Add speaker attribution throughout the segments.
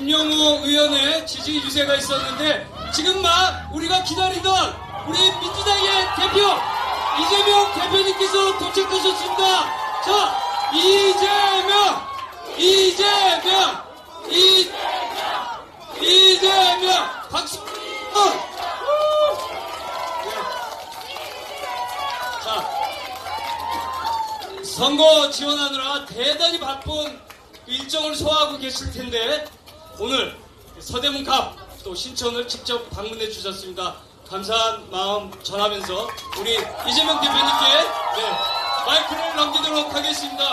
Speaker 1: 김영호 의원의 지지 유세가 있었는데 지금 막 우리가 기다리던 우리 민주당의 대표 이재명 대표님께서 도착하셨습니다. 자, 이재명 박수. 자, 선거 지원하느라 대단히 바쁜 일정을 소화하고 계실 텐데 오늘 서대문 갑 또 신천을 직접 방문해 주셨습니다. 감사한 마음 전하면서 우리 이재명 대표님께 마이크를 넘기도록 하겠습니다.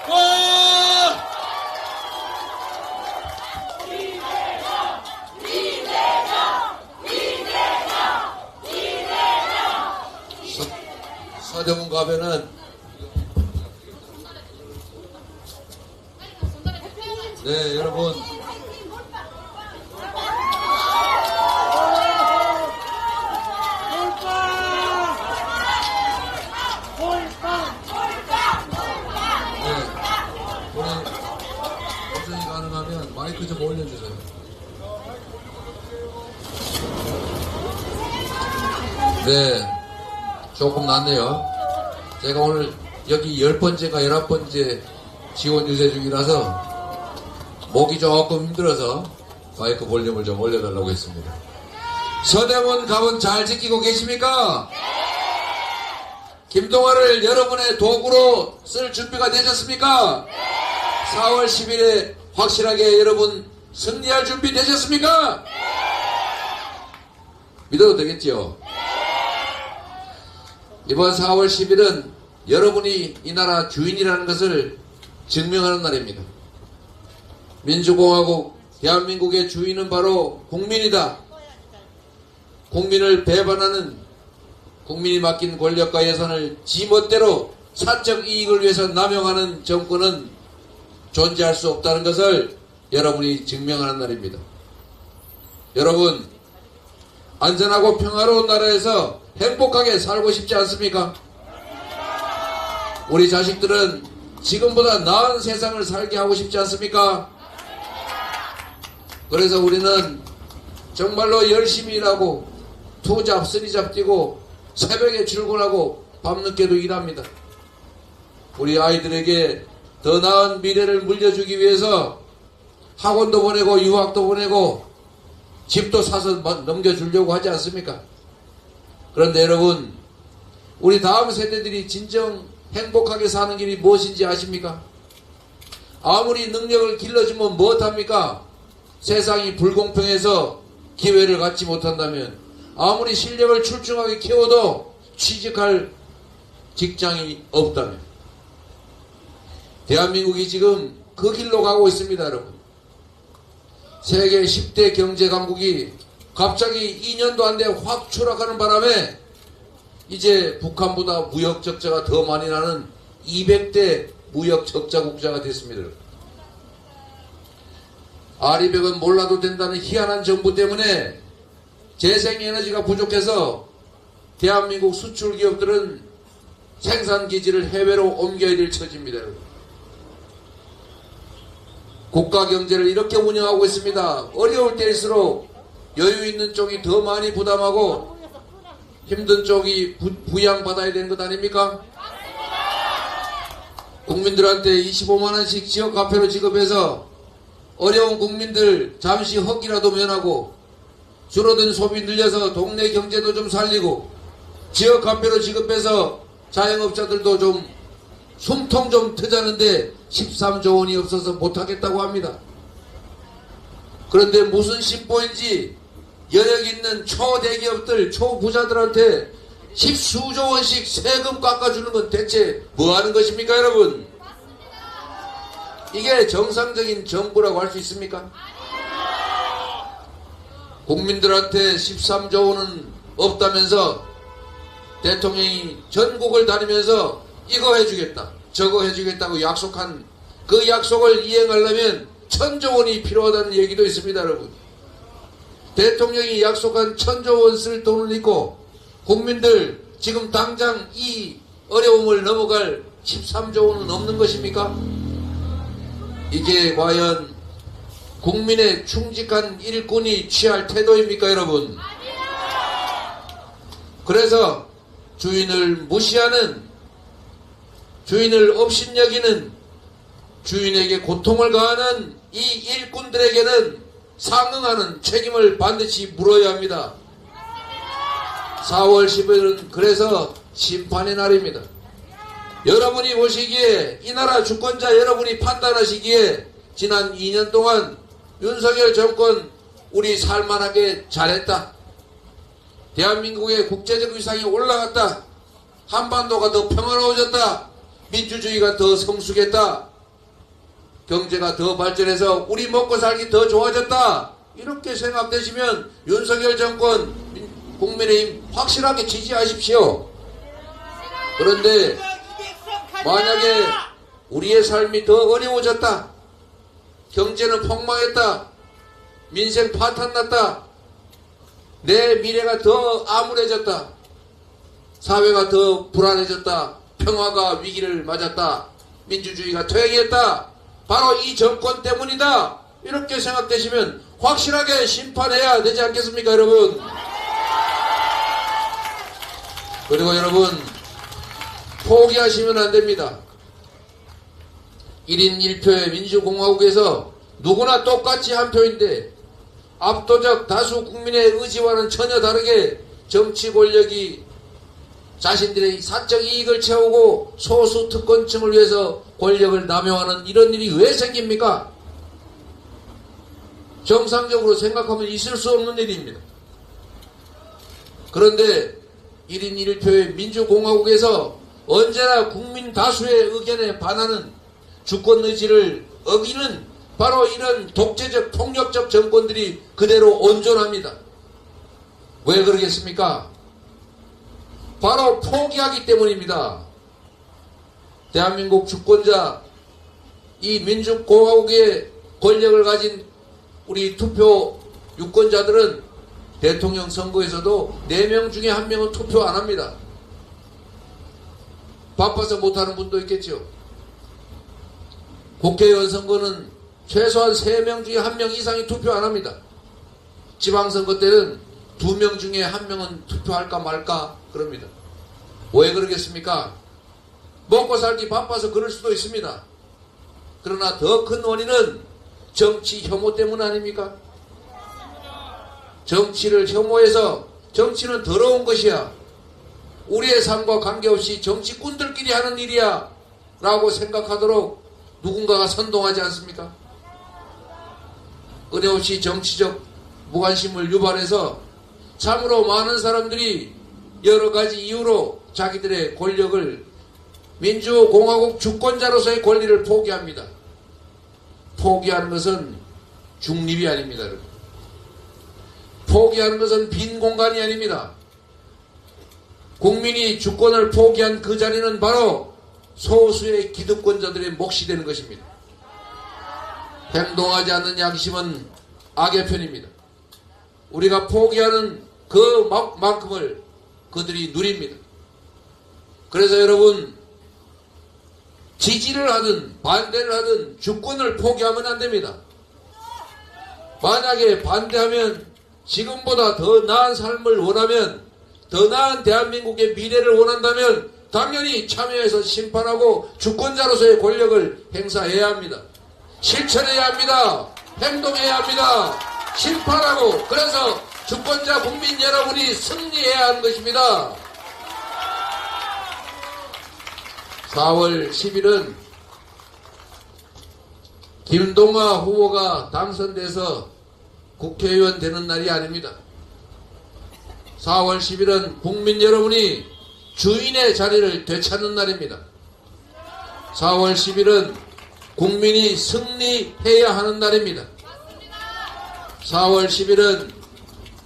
Speaker 1: 와!
Speaker 2: 서대문 갑에는 여러분 우리 버전이 가능하면 마이크 좀 올려주세요. 조금 낫네요. 제가 오늘 여기 10번째가 11번째 지원 유세 중이라서 목이 조금 힘들어서 마이크 볼륨을 좀 올려달라고 했습니다. 서대문 갑은 잘 지키고 계십니까? 김동완을 여러분의 도구로 쓸 준비가 되셨습니까? 4월 10일에 확실하게 여러분 승리할 준비 되셨습니까? 믿어도 되겠지요? 이번 4월 10일은 여러분이 이 나라 주인이라는 것을 증명하는 날입니다. 민주공화국 대한민국의 주인은 바로 국민이다. 국민을 배반하는 국민이 맡긴 권력과 예산을 지멋대로 사적 이익을 위해서 남용하는 정권은 존재할 수 없다는 것을 여러분이 증명하는 날입니다. 여러분, 안전하고 평화로운 나라에서 행복하게 살고 싶지 않습니까? 우리 자식들은 지금보다 나은 세상을 살게 하고 싶지 않습니까? 그래서 우리는 정말로 열심히 일하고 투잡, 쓰리잡 뛰고 새벽에 출근하고 밤늦게도 일합니다. 우리 아이들에게 더 나은 미래를 물려주기 위해서 학원도 보내고 유학도 보내고 집도 사서 넘겨주려고 하지 않습니까? 그런데 여러분, 우리 다음 세대들이 진정 행복하게 사는 길이 무엇인지 아십니까? 아무리 능력을 길러주면 무엇합니까? 세상이 불공평해서 기회를 갖지 못한다면, 아무리 실력을 출중하게 키워도 취직할 직장이 없다면, 대한민국이 지금 그 길로 가고 있습니다. 여러분, 세계 10대 경제 강국이 갑자기 2년도 안 돼 확 추락하는 바람에 이제 북한보다 무역 적자가 더 많이 나는 200대 무역 적자 국가가 됐습니다. 아리백은 몰라도 된다는 희한한 정부 때문에 재생에너지가 부족해서 대한민국 수출 기업들은 생산 기지를 해외로 옮겨야 될 처지입니다. 국가 경제를 이렇게 운영하고 있습니다. 어려울 때일수록 여유 있는 쪽이 더 많이 부담하고 힘든 쪽이 부양받아야 되는 것 아닙니까? 국민들한테 25만원씩 지역화폐로 지급해서 어려운 국민들 잠시 헛기라도 면하고 줄어든 소비 늘려서 동네 경제도 좀 살리고 지역화폐로 지급해서 자영업자들도 좀 숨통 좀 트자는데 13조 원이 없어서 못하겠다고 합니다. 그런데 무슨 심보인지 여력 있는 초대기업들, 초부자들한테 10수조 원씩 세금 깎아주는 건 대체 뭐 하는 것입니까, 여러분? 이게 정상적인 정부라고 할 수 있습니까? 국민들한테 13조 원은 없다면서 대통령이 전국을 다니면서 이거 해주겠다, 저거 해주겠다고 약속한 그 약속을 이행하려면 1000조 원이 필요하다는 얘기도 있습니다, 여러분. 대통령이 약속한 1000조 원 쓸 돈은 있고 국민들 지금 당장 이 어려움을 넘어갈 13조 원은 없는 것입니까? 이게 과연 국민의 충직한 일꾼이 취할 태도입니까, 여러분? 그래서 주인을 무시하는, 주인을 업신여기는, 주인에게 고통을 가하는 이 일꾼들에게는 상응하는 책임을 반드시 물어야 합니다. 4월 10일은 그래서 심판의 날입니다. 여러분이 보시기에, 이 나라 주권자 여러분이 판단하시기에 지난 2년 동안 윤석열 정권 우리 살만하게 잘했다. 대한민국의 국제적 위상이 올라갔다. 한반도가 더 평화로워졌다. 민주주의가 더 성숙했다. 경제가 더 발전해서 우리 먹고 살기 더 좋아졌다. 이렇게 생각되시면 윤석열 정권, 국민의힘 확실하게 지지하십시오. 그런데 만약에 우리의 삶이 더 어려워졌다. 경제는 폭망했다. 민생 파탄났다. 내 미래가 더 암울해졌다. 사회가 더 불안해졌다. 평화가 위기를 맞았다. 민주주의가 퇴행했다. 바로 이 정권 때문이다. 이렇게 생각되시면 확실하게 심판해야 되지 않겠습니까, 여러분? 그리고 여러분, 포기하시면 안 됩니다. 1인 1표의 민주공화국에서 누구나 똑같이 한 표인데 압도적 다수 국민의 의지와는 전혀 다르게 정치 권력이 자신들의 사적 이익을 채우고 소수 특권층을 위해서 권력을 남용하는 이런 일이 왜 생깁니까? 정상적으로 생각하면 있을 수 없는 일입니다. 그런데 1인 1표의 민주공화국에서 언제나 국민 다수의 의견에 반하는 주권 의지를 어기는 바로 이런 독재적 폭력적 정권들이 그대로 온전합니다. 왜 그러겠습니까? 바로 포기하기 때문입니다. 대한민국 주권자, 이 민주공화국의 권력을 가진 우리 투표 유권자들은 대통령 선거에서도 4명 중에 1명은 투표 안 합니다. 바빠서 못하는 분도 있겠죠. 국회의원 선거는 최소한 3명 중에 1명 이상이 투표 안 합니다. 지방선거 때는 2명 중에 1명은 투표할까 말까 그럽니다. 왜 그러겠습니까? 먹고 살기 바빠서 그럴 수도 있습니다. 그러나 더 큰 원인은 정치 혐오 때문 아닙니까? 정치를 혐오해서 정치는 더러운 것이야. 우리의 삶과 관계없이 정치꾼들끼리 하는 일이야 라고 생각하도록 누군가가 선동하지 않습니까? 끊임없이 정치적 무관심을 유발해서 참으로 많은 사람들이 여러 가지 이유로 자기들의 권력을 민주공화국 주권자로서의 권리를 포기합니다. 포기하는 것은 중립이 아닙니다. 여러분. 포기하는 것은 빈 공간이 아닙니다. 국민이 주권을 포기한 그 자리는 바로 소수의 기득권자들의 몫이 되는 것입니다. 행동하지 않는 양심은 악의 편입니다. 우리가 포기하는 그만큼을 그들이 누립니다. 그래서 여러분, 지지를 하든 반대를 하든 주권을 포기하면 안 됩니다. 만약에 반대하면 지금보다 더 나은 삶을 원하면, 더 나은 대한민국의 미래를 원한다면 당연히 참여해서 심판하고 주권자로서의 권력을 행사해야 합니다. 실천해야 합니다. 행동해야 합니다. 심판하고, 그래서 주권자 국민 여러분이 승리해야 하는 것입니다. 4월 10일은 김동아 후보가 당선돼서 국회의원 되는 날이 아닙니다. 4월 10일은 국민 여러분이 주인의 자리를 되찾는 날입니다. 4월 10일은 국민이 승리해야 하는 날입니다. 4월 10일은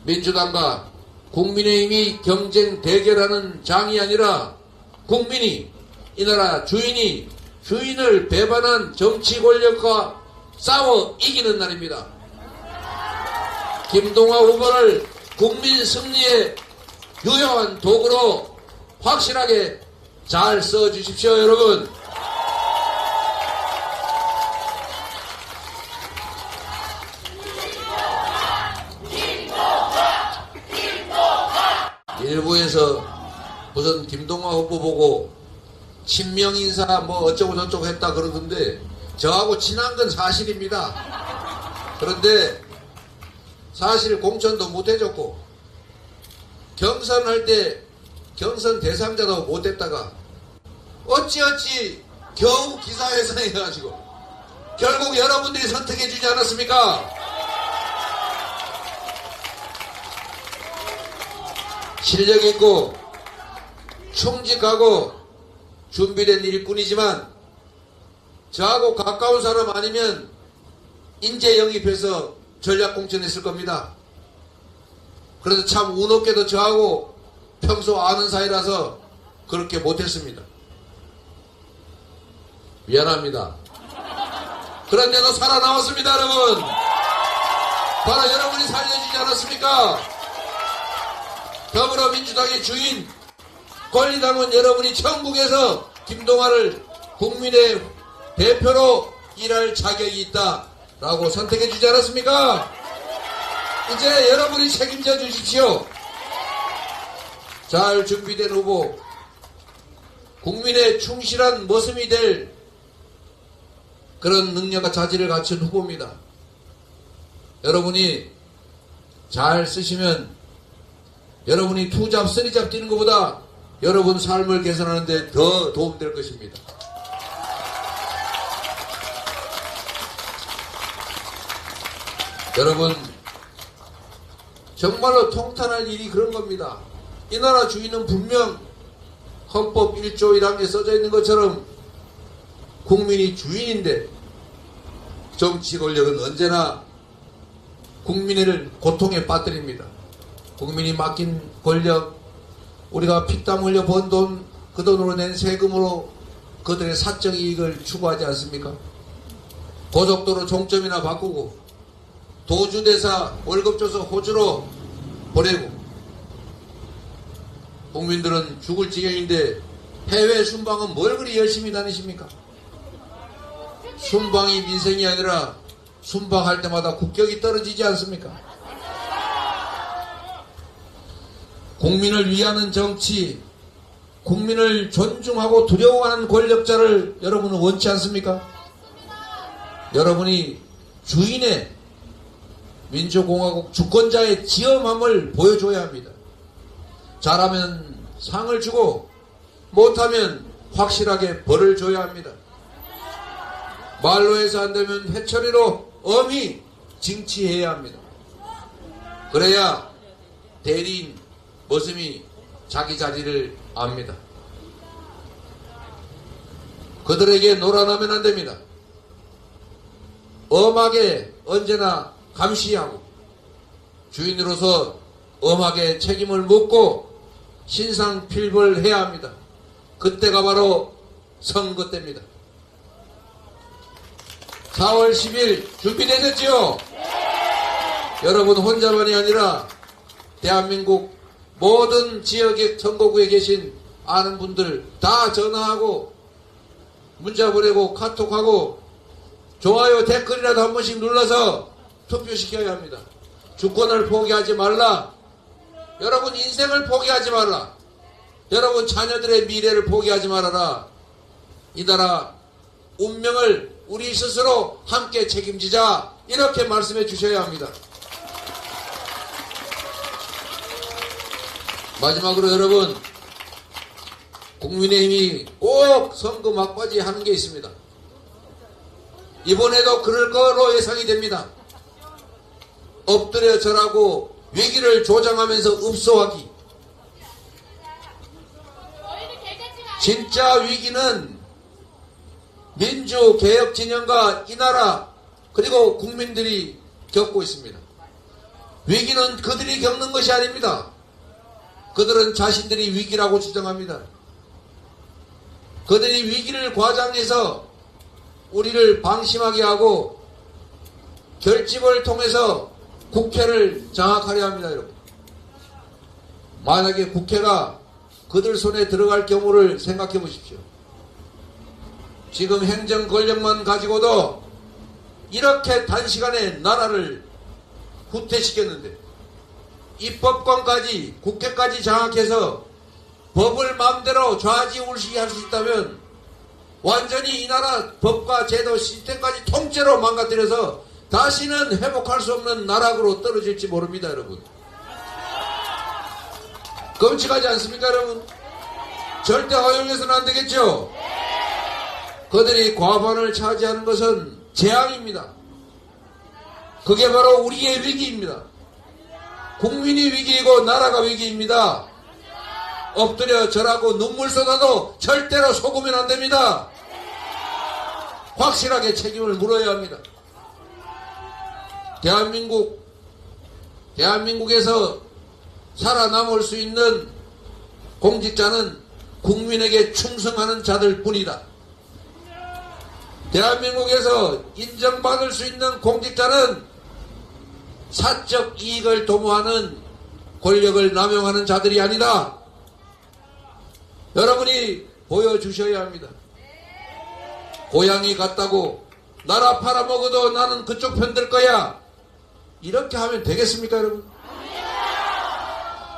Speaker 2: 민주당과 국민의힘이 경쟁 대결하는 장이 아니라 국민이, 이 나라 주인을 배반한 정치 권력과 싸워 이기는 날입니다. 김동아 후보를 국민 승리의 유효한 도구로 확실하게 잘 써주십시오, 여러분. 일부에서 무슨 김동완 후보 보고 친명 인사 뭐 어쩌고 저쩌고 했다 그러던데 저하고 친한 건 사실입니다. 그런데 사실 공천도 못 해줬고 경선할 때 경선 대상자도 못 했다가 어찌어찌 겨우 기사회생해 가지고 결국 여러분들이 선택해 주지 않았습니까? 실력 있고 충직하고 준비된 일꾼이지만 저하고 가까운 사람 아니면 인재 영입해서 전략 공천했을 겁니다. 그래서 참 운 없게도 저하고 평소 아는 사이라서 그렇게 못했습니다. 미안합니다. 그런데도 살아남았습니다, 여러분. 바로 여러분이 살려주지 않았습니까? 더불어민주당의 주인 권리당원 여러분이 천국에서 김동완을 국민의 대표로 일할 자격이 있다라고 선택해 주지 않았습니까? 이제 여러분이 책임져 주십시오. 잘 준비된 후보, 국민의 충실한 모습이 될 그런 능력과 자질을 갖춘 후보입니다. 여러분이 잘 쓰시면 여러분이 투잡, 쓰리잡 뛰는 것보다 여러분 삶을 개선하는 데 더 도움될 것입니다. 여러분, 정말로 통탄할 일이 그런 겁니다. 이 나라 주인은 분명 헌법 1조 1항에 써져 있는 것처럼 국민이 주인인데 정치 권력은 언제나 국민을 고통에 빠뜨립니다. 국민이 맡긴 권력, 우리가 피땀 흘려 번 돈, 그 돈으로 낸 세금으로 그들의 사적 이익을 추구하지 않습니까? 고속도로 종점이나 바꾸고 도주대사 월급 줘서 호주로 보내고 국민들은 죽을 지경인데 해외 순방은 뭘 그리 열심히 다니십니까? 순방이 민생이 아니라 순방할 때마다 국격이 떨어지지 않습니까? 국민을 위하는 정치, 국민을 존중하고 두려워하는 권력자를 여러분은 원치 않습니까? 여러분이 주인의 민주공화국 주권자의 지엄함을 보여줘야 합니다. 잘하면 상을 주고 못하면 확실하게 벌을 줘야 합니다. 말로 해서 안 되면 회초리로 엄히 징치해야 합니다. 그래야 대리인 머슴이 자기 자리를 압니다. 그들에게 놀아나면 안 됩니다. 엄하게 언제나 감시하고 주인으로서 엄하게 책임을 묻고 신상필벌해야 합니다. 그때가 바로 선거 때입니다. 4월 10일 준비되셨지요? 여러분 혼자만이 아니라 대한민국 모든 지역의 선거구에 계신 아는 분들 다 전화하고 문자 보내고 카톡하고 좋아요 댓글이라도 한 번씩 눌러서 투표시켜야 합니다. 주권을 포기하지 말라. 여러분 인생을 포기하지 말라. 여러분 자녀들의 미래를 포기하지 말아라. 이 나라 운명을 우리 스스로 함께 책임지자. 이렇게 말씀해 주셔야 합니다. 마지막으로 여러분, 국민의힘이 꼭 선거 막바지에 하는 게 있습니다. 이번에도 그럴 거로 예상이 됩니다. 엎드려 절하고 위기를 조장하면서 읍소하기. 진짜 위기는 민주개혁 진영과 이 나라 그리고 국민들이 겪고 있습니다. 위기는 그들이 겪는 것이 아닙니다. 그들은 자신들이 위기라고 주장합니다. 그들이 위기를 과장해서 우리를 방심하게 하고 결집을 통해서 국회를 장악하려 합니다. 여러분, 만약에 국회가 그들 손에 들어갈 경우를 생각해 보십시오. 지금 행정 권력만 가지고도 이렇게 단시간에 나라를 후퇴시켰는데 입법권까지 국회까지 장악해서 법을 마음대로 좌지우지 할 수 있다면 완전히 이 나라 법과 제도 시스템까지 통째로 망가뜨려서 다시는 회복할 수 없는 나락으로 떨어질지 모릅니다, 여러분. 끔찍하지 않습니까, 여러분? 절대 허용해서는 안 되겠죠? 그들이 과반을 차지하는 것은 재앙입니다. 그게 바로 우리의 위기입니다. 국민이 위기이고 나라가 위기입니다. 엎드려 절하고 눈물 쏟아도 절대로 속으면 안 됩니다. 확실하게 책임을 물어야 합니다. 대한민국에서 살아남을 수 있는 공직자는 국민에게 충성하는 자들 뿐이다. 대한민국에서 인정받을 수 있는 공직자는 사적 이익을 도모하는 권력을 남용하는 자들이 아니다. 여러분이 보여주셔야 합니다. 고향이 같다고 나라 팔아먹어도 나는 그쪽 편들 거야. 이렇게 하면 되겠습니까, 여러분?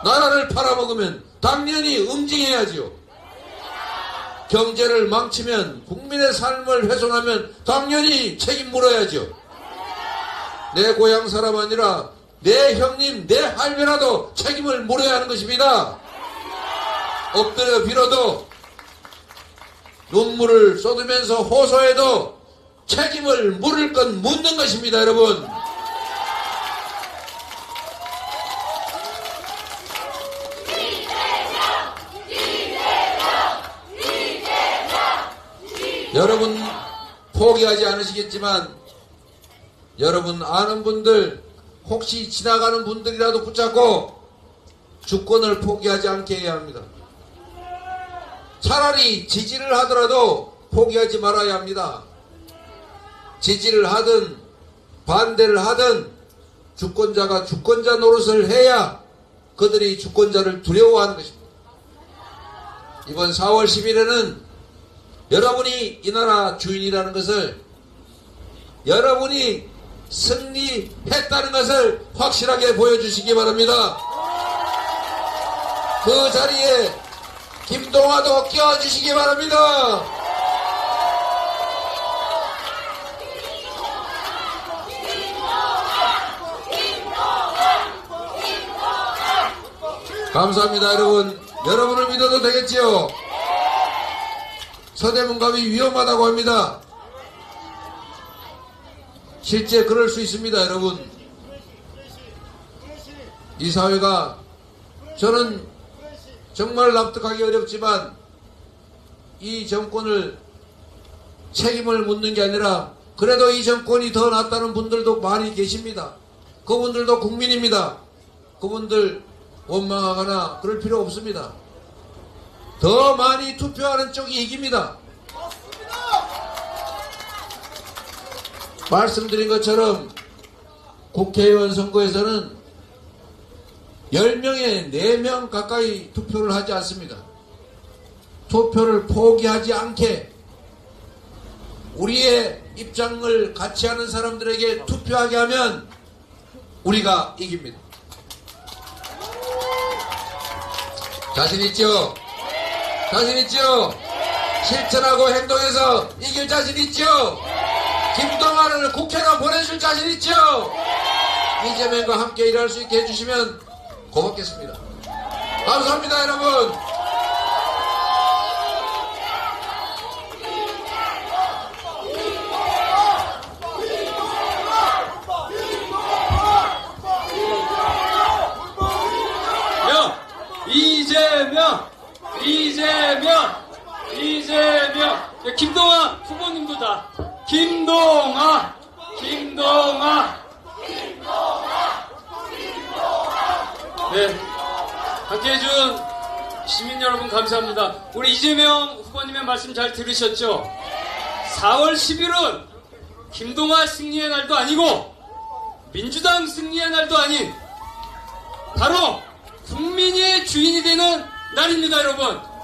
Speaker 2: 나라를 팔아먹으면 당연히 응징해야지요. 경제를 망치면, 국민의 삶을 훼손하면 당연히 책임 물어야죠. 내 고향 사람 아니라 내 형님, 내 할매라도 책임을 물어야 하는 것입니다. 엎드려 빌어도, 눈물을 쏟으면서 호소해도 책임을 물을 건 묻는 것입니다, 여러분. 여러분 포기하지 않으시겠지만, 여러분 아는 분들, 혹시 지나가는 분들이라도 붙잡고 주권을 포기하지 않게 해야 합니다. 차라리 지지를 하더라도 포기하지 말아야 합니다. 지지를 하든 반대를 하든 주권자가 주권자 노릇을 해야 그들이 주권자를 두려워하는 것입니다. 이번 4월 10일에는 여러분이 이 나라 주인이라는 것을, 여러분이 승리했다는 것을 확실하게 보여주시기 바랍니다. 그 자리에 김동완도 껴주시기 바랍니다. 감사합니다, 여러분. 여러분을 믿어도 되겠지요? 서대문갑이 위험하다고 합니다. 실제 그럴 수 있습니다, 여러분. 이 사회가, 저는 정말 납득하기 어렵지만 이 정권을 책임을 묻는 게 아니라 그래도 이 정권이 더 낫다는 분들도 많이 계십니다. 그분들도 국민입니다. 그분들 원망하거나 그럴 필요 없습니다. 더 많이 투표하는 쪽이 이깁니다. 말씀드린 것처럼 국회의원 선거에서는 10명에 4명 가까이 투표를 하지 않습니다. 투표를 포기하지 않게 우리의 입장을 같이 하는 사람들에게 투표하게 하면 우리가 이깁니다. 자신 있죠? 자신 있죠? 실천하고 행동해서 이길 자신 있죠? 김동완을 국회로 보내줄 자신 있죠? 이재명과 함께 일할 수 있게 해주시면 고맙겠습니다. 감사합니다, 여러분.
Speaker 1: 이재명. 김동완 후보님도 다. 김동완. 네, 함께해준 시민 여러분 감사합니다. 우리 이재명 후보님의 말씀 잘 들으셨죠? 4월 10일은 김동완 승리의 날도 아니고 민주당 승리의 날도 아닌 바로 국민이 주인이 되는 날입니다, 여러분.